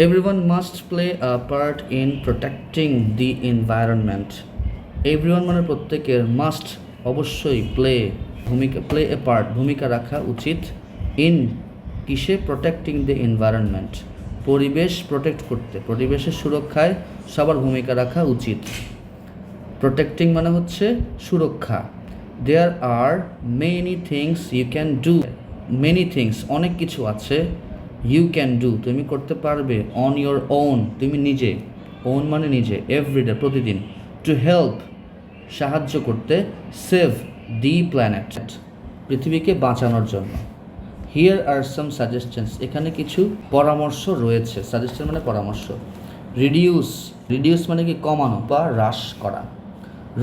Everyone must play a part in protecting the environment. Everyone মানে প্রত্যেকের must অবশ্যই play a part ভূমিকা রাখা উচিত ইন কিসে প্রোটেক্টিং দ্য এনভায়রনমেন্ট পরিবেশ প্রোটেক্ট করতে পরিবেশের সুরক্ষায় সবার ভূমিকা রাখা উচিত। প্রোটেক্টিং মানে হচ্ছে সুরক্ষা। There are many things you can do, many things অনেক কিছু আছে, ইউ ক্যান ডু তুমি করতে পারবে, অন ইয়োর ওন তুমি নিজে, ওন মানে নিজে, এভরিডে প্রতিদিন, টু হেল্প সাহায্য করতে, সেভ দি প্ল্যানেট পৃথিবীকে বাঁচানোর জন্য। হিয়ার আর সাম সাজেশনস এখানে কিছু পরামর্শ রয়েছে, সাজেশন মানে পরামর্শ। রিডিউস মানে কি কমানো বা হ্রাস করা।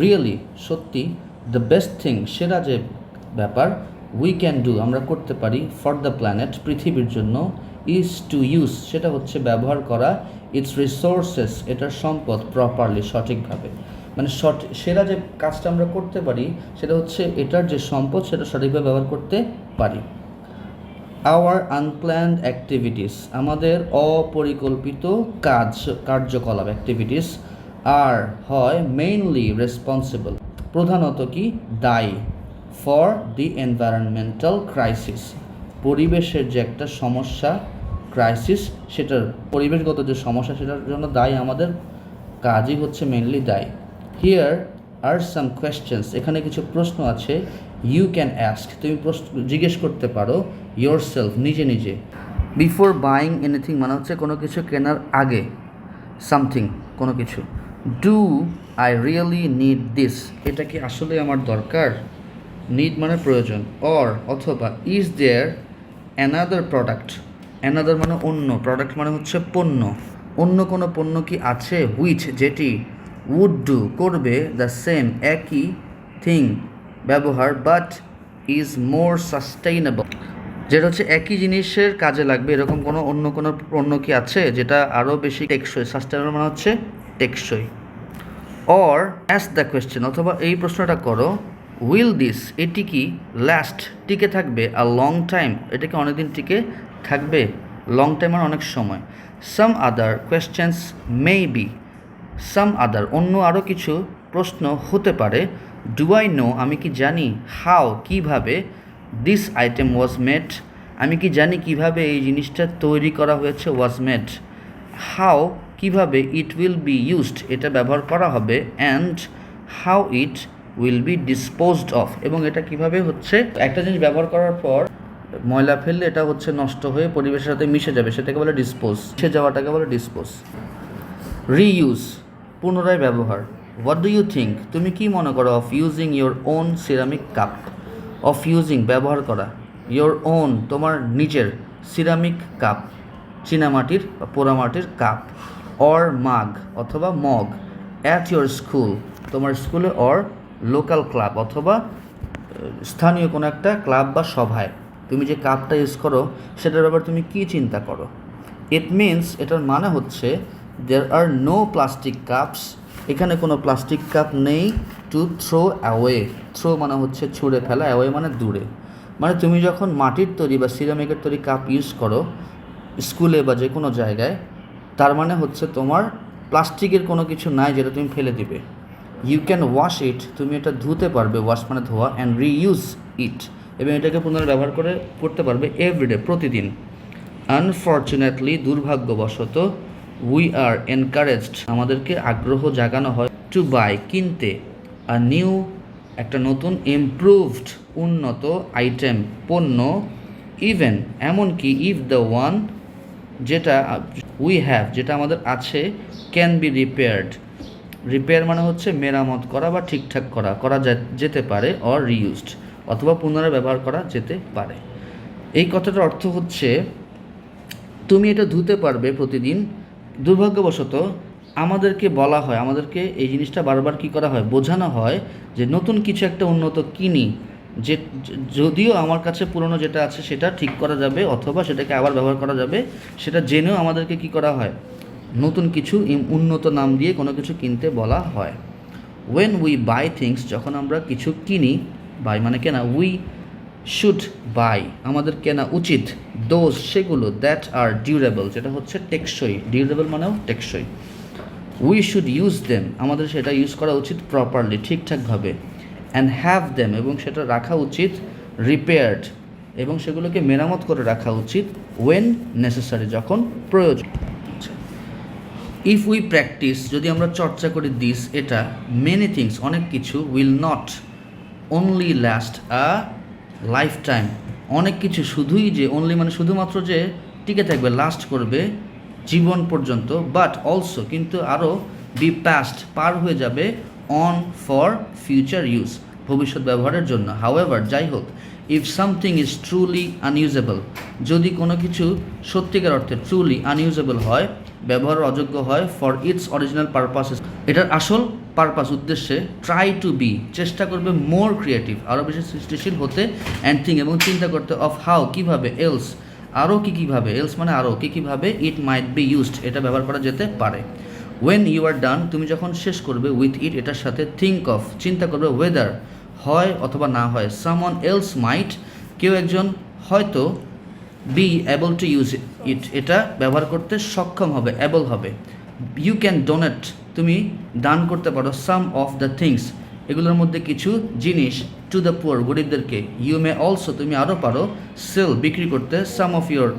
রিয়েলি সত্যি, দ্য বেস্ট থিং সেরা যে ব্যাপার, উই ক্যান ডু আমরা করতে পারি, ফর দ্য প্ল্যানেট পৃথিবীর জন্য, ইজ টু ইউজ সেটা হচ্ছে ব্যবহার করা, ইটস রিসোর্সেস এটার সম্পদ, প্রপারলি সঠিকভাবে। মানে সেরা যে কাজটা আমরা করতে পারি সেটা হচ্ছে এটার যে সম্পদ সেটা সঠিকভাবে ব্যবহার করতে পারি। আওয়ার আনপ্ল্যান্ড অ্যাক্টিভিটিস আমাদের অপরিকল্পিত কার্যকলাপ অ্যাক্টিভিটিস আর হয় মেইনলি রেসপন্সিবল প্রধানত কি দায়ী, ফর দি এনভায়রনমেন্টাল ক্রাইসিস পরিবেশের যে একটা সমস্যা, ক্রাইসিস সেটার পরিবেশগত যে সমস্যা সেটার জন্য দায়ী আমাদের কাজই হচ্ছে মেইনলি দায়ী। হিয়ার আর সাম কোয়েশ্চেন্স এখানে কিছু প্রশ্ন আছে, ইউ ক্যান অ্যাস্ক তুমি জিজ্ঞেস করতে পারো, ইয়োর সেলফ নিজে নিজে। বিফোর বাইং এনিথিং মানে হচ্ছে কোনো কিছু কেনার আগে, সামথিং কোনো কিছু। Do I really need this এটা কি আসলে আমার দরকার, নিড মানে প্রয়োজন, অর অথবা is there another product, another মানে অন্য, প্রোডাক্ট মানে হচ্ছে পণ্য, অন্য কোনো পণ্য কি আছে, হুইচ যেটি, উড ডু করবে, দ্য সেম একই, থিং ব্যবহার, বাট ইজ মোর সাস্টেইনেবল যেটা হচ্ছে একই জিনিসের কাজে লাগবে এরকম কোনো অন্য কোনো পণ্য কি আছে যেটা আরও বেশি টেকসই, সাস্টেইনেবল মানে হচ্ছে টেকসই। অর অ্যাস্ক দ্য কোয়েশ্চেন অথবা এই প্রশ্নটা করো, উইল দিস এটি কি লাস্ট টিকে থাকবে, আ লং টাইম এটা কি অনেকদিন টিকে থাকবে, লং টাইম মানে অনেক সময়। সাম আদার কোয়েশ্চেন্স মে বি, সাম আদার অন্য আরও কিছু প্রশ্ন হতে পারে। ডু আই নো আমি কি জানি, হাউ কীভাবে, দিস আইটেম ওয়াজ মেড আমি কি জানি কিভাবে এই জিনিসটা তৈরি করা হয়েছে, ওয়াজ মেড। হাউ কিভাবে, ইট উইল বি ইউজড এটা ব্যবহার করা হবে, and how it will be disposed of এবং এটা কিভাবে হচ্ছে একটা জিনিস ব্যবহার করার পর ময়লা ফেললে এটা হচ্ছে নষ্ট হয়ে পরিবেশের সাথে মিশে যাবে সেটাকে বলে ডিসপোজ, মিশে যাওয়াটাকে বলে ডিসপোজ। রিইউজ পুনরায় ব্যবহার। হোয়াট ডু ইউ থিঙ্ক তুমি কি মনে করো, of using your own ceramic cup, of using ব্যবহার করা, ইয়োর ওন তোমার নিজের, সিরামিক কাপ চীনামাটির বা পোড়ামাটির কাপ, অর মাগ অথবা মগ, অ্যাট ইয়োর স্কুল তোমার স্কুলে, অর লোকাল ক্লাব অথবা স্থানীয় কোনো একটা ক্লাব বা সভায় তুমি যে কাপটা ইউজ করো সেটার ব্যাপারে তুমি কী চিন্তা করো। ইট মিনস এটার মানে হচ্ছে দেয়ার আর নো প্লাস্টিক কাপস এখানে কোনো প্লাস্টিক কাপ নেই, টু থ্রো অ্যাওয়ে, থ্রো মানে হচ্ছে ছুঁড়ে ফেলা, অ্যাওয়ে মানে দূরে, মানে তুমি যখন মাটির তৈরি বা সিরামিকের তৈরি কাপ ইউজ করো স্কুলে বা যে কোনো জায়গায় তার মানে হচ্ছে তোমার প্লাস্টিকের কোনো কিছু নাই যেটা তুমি ফেলে দিবে। ইউ ক্যান ওয়াশ ইট তুমি এটা ধুতে পারবে, ওয়াশ মানে ধোয়া, অ্যান্ড রিইউজ ইট এবং এটাকে পুনরায় ব্যবহার করতে পারবে, এভরিডে প্রতিদিন। আনফর্চুনেটলি দুর্ভাগ্যবশত, উই আর এনকারেজড আমাদেরকে আগ্রহ জাগানো হয়, টু বাই কিনতে, আ নিউ একটা নতুন, ইমপ্রুভড উন্নত, আইটেম পণ্য, ইভেন এমনকি, ইফ দ্য ওয়ান যেটা উই হ্যাভ যেটা আমাদের আছে, ক্যান বি রিপেয়ার্ড, রিপেয়ার মানে হচ্ছে মেরামত করা বা ঠিকঠাক করা যেতে পারে, অর রিইউজড অথবা পুনরায় ব্যবহার করা যেতে পারে। এই কথাটার অর্থ হচ্ছে তুমি এটা ধুতে পারবে প্রতিদিন, দুর্ভাগ্যবশত আমাদেরকে বলা হয়, আমাদেরকে এই জিনিসটা বারবার কী করা হয়, বোঝানো হয় যে নতুন কিছু একটা উন্নত কিনি যে যদিও আমার কাছে পুরনো যেটা আছে সেটা ঠিক করা যাবে অথবা সেটাকে আবার ব্যবহার করা যাবে, সেটা জেনেও আমাদেরকে কী করা হয়, নতুন কিছু উন্নত নাম দিয়ে কোনো কিছু কিনতে বলা হয়। ওয়েন উই বাই থিংস যখন আমরা কিছু কিনি, বাই মানে কেনা, উই শুড বাই, আমাদের কেনা উচিত, দোজ সেগুলো, দ্যাট আর ডিউরেবল, যেটা হচ্ছে টেকসই, ডিউরেবল মানেও টেকসই। উই শুড ইউজ দেম, আমাদের সেটা ইউজ করা উচিত প্রপারলি, ঠিকঠাকভাবে। অ্যান্ড হ্যাভ দেম, এবং সেটা রাখা উচিত রিপেয়ার্ড, এবং সেগুলোকে মেরামত করে রাখা উচিত ওয়েন নেসেসারি, যখন প্রয়োজন। ইফ উই প্র্যাকটিস, যদি আমরা চর্চা করি দিস এটা, মেনি থিংস অনেক কিছু, will not only last a life time, অনেক কিছু শুধুই যে, অনলি মানে শুধুমাত্র যে টিকে থাকবে, লাস্ট করবে জীবন পর্যন্ত, বাট অলসো কিন্তু আরও, বি পাস্ট পার হয়ে যাবে, অন ফর ফিউচার ইউজ ভবিষ্যৎ ব্যবহারের জন্য। হাউএভার যাই হোক, if something is truly unusable, যদি কোনো কিছু সত্যিকার অর্থে ট্রুলি আনইউজেবল হয়, ব্যবহারের অযোগ্য হয়, ফর ইটস অরিজিনাল পারপাসেস, এটার আসল পারপাস উদ্দেশ্যে, ট্রাই টু বি চেষ্টা করবে, মোর ক্রিয়েটিভ আরও বেশি সৃষ্টিশীল হতে, অ্যান্ড থিঙ্ক এবং চিন্তা করতে, অফ হাউ কীভাবে, এলস আরও কীভাবে, এলস মানে আরও কীভাবে, ইট মাইট বি ইউজড এটা ব্যবহার করা যেতে পারে। ওয়েন ইউ আর ডান, তুমি যখন শেষ করবে, উইথ ইট এটার সাথে, থিঙ্ক অফ চিন্তা করবে, ওয়েদার হয় অথবা না হয়, সামওয়ান এলস মাইট কেউ একজন হয়তো, be able to use it এটা ব্যবহার করতে সক্ষম হবে, অ্যাবল হবে। ইউ ক্যান ডোনেট তুমি দান করতে পারো, সাম অফ দ্য থিংস এগুলোর মধ্যে কিছু জিনিস, টু দ্য পুয়ার গরিবদেরকে। ইউ মে অলসো তুমি আরও পারো, সেল বিক্রি করতে, সাম অফ ইয়োর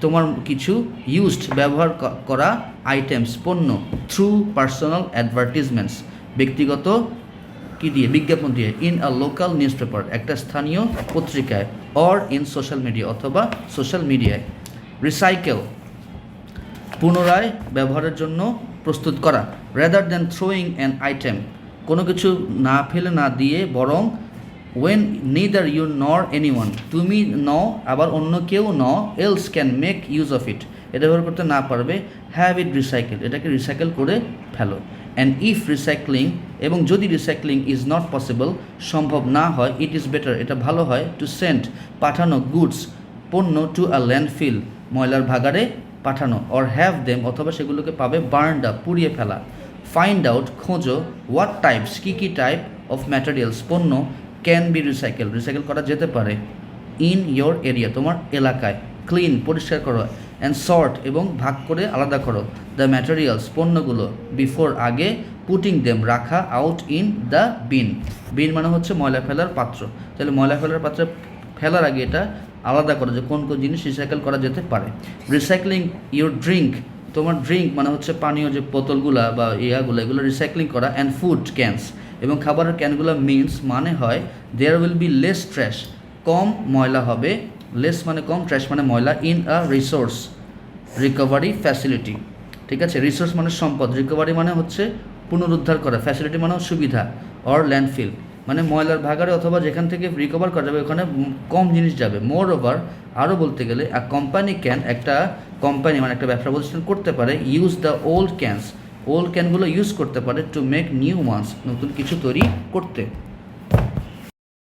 তোমার কিছু ইউজড ব্যবহার করা আইটেমস পণ্য, থ্রু পার্সোনাল অ্যাডভার্টিজমেন্টস ব্যক্তিগত কী দিয়ে, বিজ্ঞাপন দিয়ে, in a local newspaper একটা স্থানীয় পত্রিকায়, অর ইন সোশ্যাল মিডিয়া অথবা সোশ্যাল মিডিয়ায়। রিসাইকেল পুনরায় ব্যবহারের জন্য প্রস্তুত করা, rather than throwing an item কোনো কিছু না ফেলে না দিয়ে, বরং when neither you nor anyone তুমি নও আবার অন্য কেউ else can make use of it এটা ব্যবহার করতে না পারবে, হ্যাভ ইট রিসাইকেল এটাকে রিসাইকেল করে ফেলো। অ্যান্ড ইফ রিসাইক্লিং এবং যদি রিসাইক্লিং ইজ নট পসিবল সম্ভব না হয়, ইট ইজ বেটার এটা ভালো হয়, টু সেন্ড পাঠানো, গুডস পণ্য, টু আ ল্যান্ডফিল ময়লার ভাগাড়ে পাঠানো, অর হ্যাভ দেম অথবা সেগুলোকে পাবে, বার্নড আপ পুড়িয়ে ফেলা। ফাইন্ড আউট খোঁজো, হোয়াট টাইপস কী টাইপ অফ ম্যাটেরিয়ালস পণ্য, ক্যান বি রিসাইকেল করা যেতে পারে, ইন ইয়োর এরিয়া তোমার এলাকায়। ক্লিন পরিষ্কার করো, অ্যান্ড সর্ট এবং ভাগ করে আলাদা করো, দ্য ম্যাটেরিয়ালস পণ্যগুলো, বিফোর আগে, পুটিং দেম রাখা, আউট ইন দ্য বিন মানে হচ্ছে ময়লা ফেলার পাত্র, তাহলে ময়লা ফেলার পাত্রে ফেলার আগে এটা আলাদা করো যে কোন কোন জিনিস রিসাইকেল করা যেতে পারে। রিসাইক্লিং ইউর ড্রিঙ্ক তোমার ড্রিঙ্ক মানে হচ্ছে পানীয় যে বোতলগুলা বা ইয়াগুলো এগুলো রিসাইক্লিং করা, অ্যান্ড ফুড ক্যানস এবং খাবারের ক্যানগুলো মিনস মানে হয়, there will be less trash কম ময়লা হবে, লেস মানে কম, ট্র্যাশ মানে ময়লা, in a resource recovery facility, ঠিক আছে, রিসোর্স মানে সম্পদ, রিকভারি মানে হচ্ছে পুনরুদ্ধার করা, ফ্যাসিলিটি মানে সুবিধা, অর ল্যান্ডফিল মানে ময়লার ভাগাড়ে অথবা যেখান থেকে রিকভার করা যাবে ওখানে কম জিনিস যাবে। মোর ওভার আরও বলতে গেলে, আ কোম্পানি ক্যান একটা কোম্পানি মানে একটা ব্যবসা প্রতিষ্ঠান করতে পারে, use the old cans old ক্যানগুলো ইউজ করতে পারে, টু মেক নিউ ওয়ান্স নতুন কিছু তৈরি করতে।